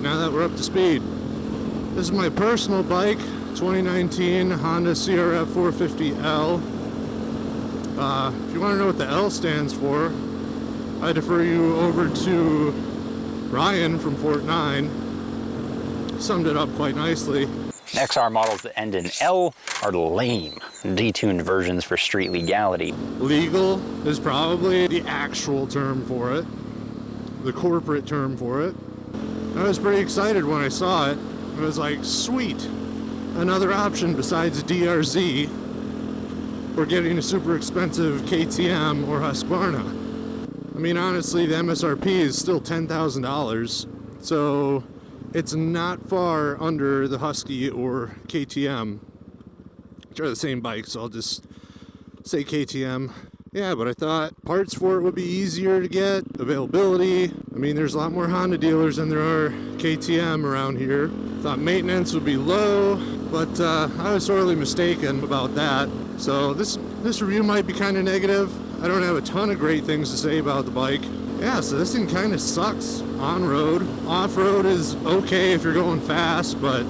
Alright, now that we're up to speed. This is my personal bike, 2019 Honda CRF450L. If you want to know what the L stands for, I defer you over to Ryan from Fort 9. Summed it up quite nicely. XR models that end in L are lame, detuned versions for street legality. Legal is probably the actual term for it, the corporate term for it. I was pretty excited when I saw it. I was like, sweet, another option besides DRZ or getting a super expensive KTM or Husqvarna. I mean, honestly, the MSRP is still $10,000, so it's not far under the Husky or KTM, which are the same bike, so I'll just say KTM. Yeah, but I thought parts for it would be easier to get, availability. I mean, there's a lot more Honda dealers than there are KTM around here. Thought maintenance would be low, but I was sorely mistaken about that. So this review might be kind of negative. I don't have a ton of great things to say about the bike. Yeah, so this thing kind of sucks on-road. Off-road is okay if you're going fast, but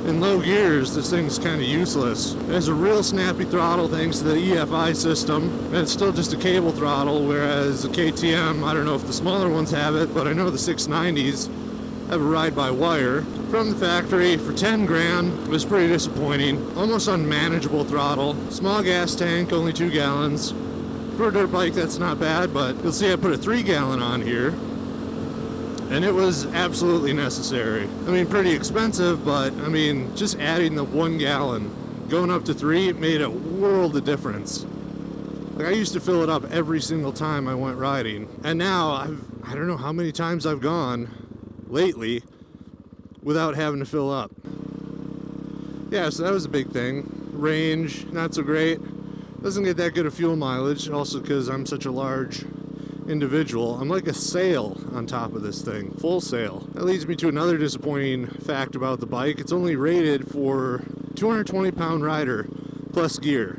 in low gears, this thing's kind of useless. It has a real snappy throttle thanks to the EFI system, and it's still just a cable throttle, whereas the KTM, I don't know if the smaller ones have it, but I know the 690s have a ride-by-wire. From the factory for 10 grand, it was pretty disappointing. Almost unmanageable throttle. Small gas tank, only 2 gallons. For a dirt bike, that's not bad, but you'll see I put a 3-gallon on here, and it was absolutely necessary. I mean, pretty expensive, but I mean, just adding the 1 gallon, going up to 3, it made a world of difference. Like, I used to fill it up every single time I went riding, and now I don't know how many times I've gone lately without having to fill up. Yeah, so that was a big thing. Range, not so great. Doesn't get that good of fuel mileage, also because I'm such a large individual. I'm like a sail on top of this thing, full sail. That leads me to another disappointing fact about the bike. It's only rated for 220-pound rider plus gear.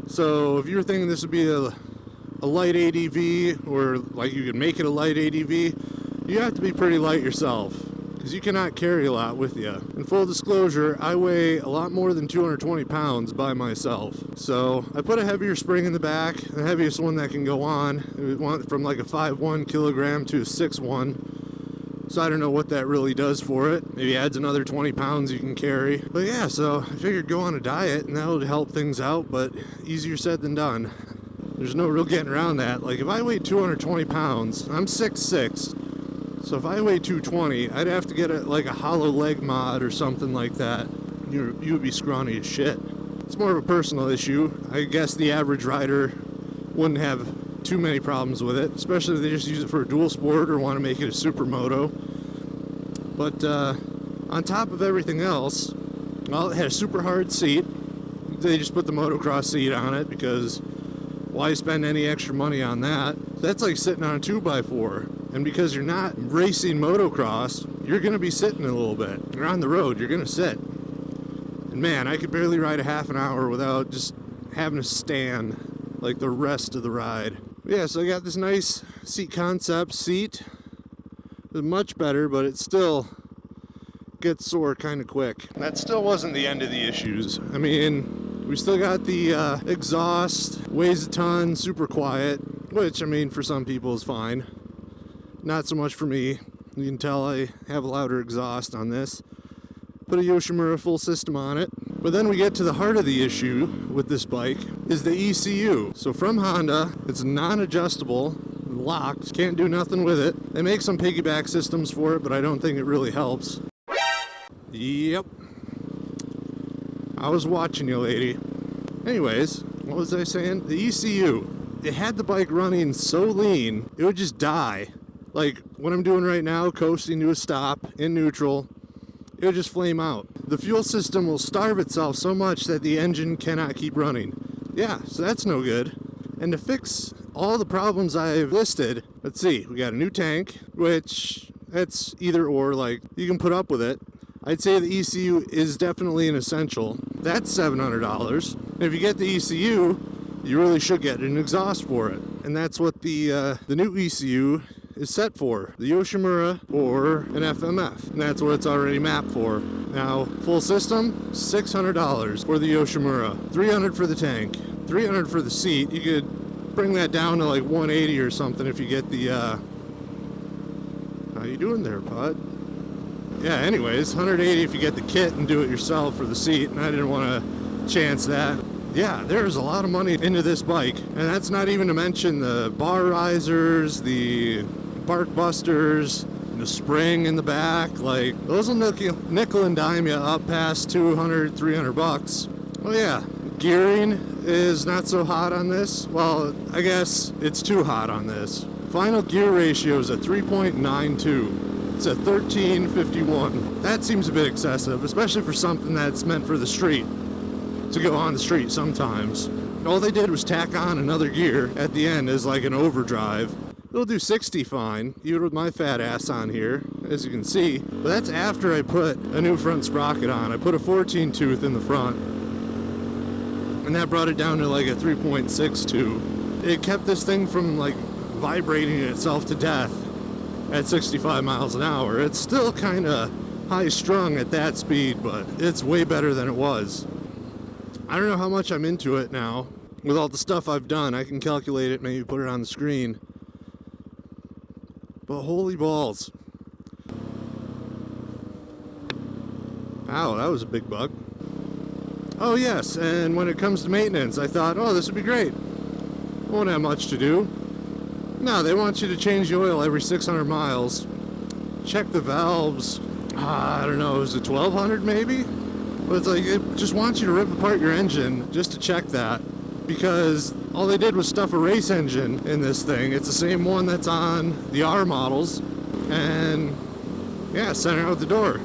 So if you're thinking this would be a light ADV, or like you could make it a light ADV, you have to be pretty light yourself, because you cannot carry a lot with you. In full disclosure, I weigh a lot more than 220 pounds by myself. So I put a heavier spring in the back, the heaviest one that can go on. It went from like a 5.1 kilogram to a 6.1. So I don't know what that really does for it. Maybe adds another 20 pounds you can carry. But yeah, so I figured go on a diet and that would help things out, but easier said than done. There's no real getting around that. Like if I weighed 220 pounds, I'm 6'6". So if I weigh 220, I'd have to get like a hollow leg mod or something like that. You would be scrawny as shit. It's more of a personal issue. I guess the average rider wouldn't have too many problems with it, especially if they just use it for a dual sport or want to make it a supermoto. But on top of everything else, well, it had a super hard seat. They just put the motocross seat on it because why spend any extra money on that? That's like sitting on a 2x4. And because you're not racing motocross, you're going to be sitting a little bit. You're on the road, you're going to sit. And man, I could barely ride a half an hour without just having to stand like the rest of the ride. Yeah, so I got this nice seat concept seat. It's much better, but it still gets sore kind of quick. That still wasn't the end of the issues. I mean, we still got the exhaust, weighs a ton, super quiet, which, I mean, for some people is fine. Not so much for me. You can tell I have a louder exhaust on this. Put a Yoshimura full system on it. But then we get to the heart of the issue with this bike, is the ECU. So from Honda, it's non-adjustable, locked, can't do nothing with it. They make some piggyback systems for it, but I don't think it really helps. Yep. I was watching you, lady. Anyways, what was I saying? The ECU. It had the bike running so lean, it would just die. Like what I'm doing right now, coasting to a stop in neutral, it'll just flame out. The fuel system will starve itself so much that the engine cannot keep running. Yeah, so that's no good. And to fix all the problems I've listed, let's see, we got a new tank, which that's either or, like you can put up with it. I'd say the ECU is definitely an essential. That's $700. And if you get the ECU, you really should get an exhaust for it. And that's what the new ECU is set for, the Yoshimura or an FMF, and that's what it's already mapped for. Now, full system, $600 for the Yoshimura, $300 for the tank, $300 for the seat. You could bring that down to like $180 or something if you get the, how you doing there, bud? Yeah, anyways, $180 if you get the kit and do it yourself for the seat, and I didn't want to chance that. Yeah, there's a lot of money into this bike, and that's not even to mention the bar risers, the bark busters, the spring in the back. Like, those will nickel and dime you up past $200, $300. Oh yeah, gearing is not so hot on this. Well, I guess it's too hot on this. Final gear ratio is a 3.92. It's a 1351. That seems a bit excessive, especially for something that's meant for the street, to go on the street sometimes. All they did was tack on another gear at the end as like an overdrive. It'll do 60 fine, even with my fat ass on here, as you can see. But that's after I put a new front sprocket on. I put a 14 tooth in the front, and that brought it down to like a 3.62. It kept this thing from like vibrating itself to death at 65 miles an hour. It's still kind of high strung at that speed, but it's way better than it was. I don't know how much I'm into it now. With all the stuff I've done, I can calculate it, maybe put it on the screen. But holy balls. Ow, that was a big bug. Oh yes, and when it comes to maintenance, I thought, oh, this would be great. Won't have much to do. No, they want you to change the oil every 600 miles. Check the valves. I don't know, is it 1200 maybe? But it's like, it just wants you to rip apart your engine just to check that, because all they did was stuff a race engine in this thing. It's the same one that's on the R models, and yeah, sent it out the door.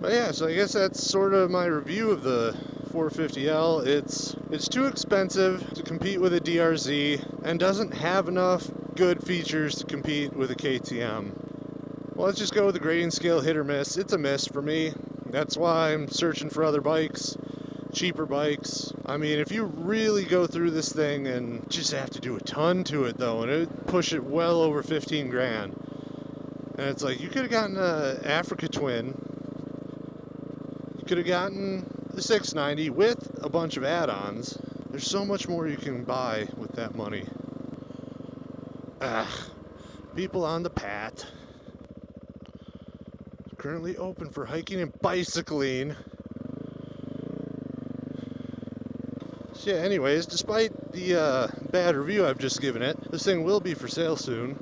But yeah, so I guess that's sort of my review of the 450L. It's too expensive to compete with a DRZ and doesn't have enough good features to compete with a KTM. Well, let's just go with the grading scale, hit or miss. It's a miss for me. That's why I'm searching for other bikes, cheaper bikes. I mean, if you really go through this thing and just have to do a ton to it though, and it push it well over 15 grand. And it's like, you could have gotten a Africa Twin. You could have gotten the 690 with a bunch of add-ons. There's so much more you can buy with that money. People on the Pat. Currently open for hiking and bicycling. So yeah, anyways, despite the bad review I've just given it, this thing will be for sale soon.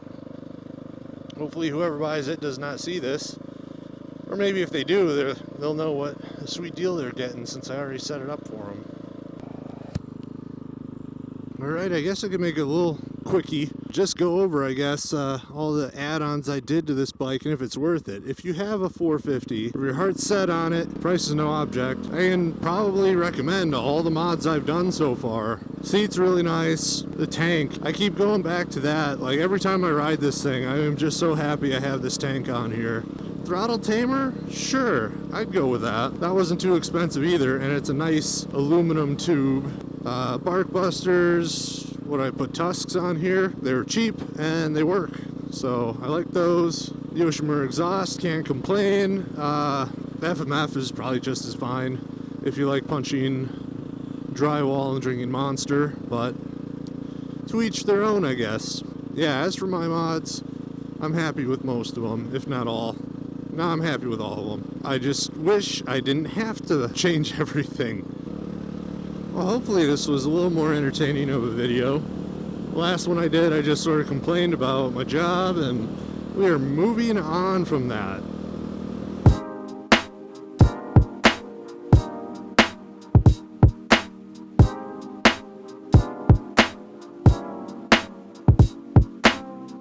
Hopefully whoever buys it does not see this. Or maybe if they do, they'll know what a sweet deal they're getting, since I already set it up for them. Alright, I guess I could make a little quickie. Just go over, I guess, all the add-ons I did to this bike and if it's worth it. If you have a 450, if your heart's set on it, price is no object, I can probably recommend all the mods I've done so far. Seat's really nice. The tank, I keep going back to that. Like, every time I ride this thing, I am just so happy I have this tank on here. Throttle tamer? Sure, I'd go with that. That wasn't too expensive either, and it's a nice aluminum tube. Bark busters, what I put tusks on here, they were cheap and they work, so I like those. Yoshimura exhaust, can't complain. FMF is probably just as fine if you like punching drywall and drinking Monster, but to each their own, I guess. Yeah, as for my mods, I'm happy with most of them, if not all. No, I'm happy with all of them. I just wish I didn't have to change everything. Well, hopefully this was a little more entertaining of a video. The last one I did, I just sort of complained about my job, and we are moving on from that.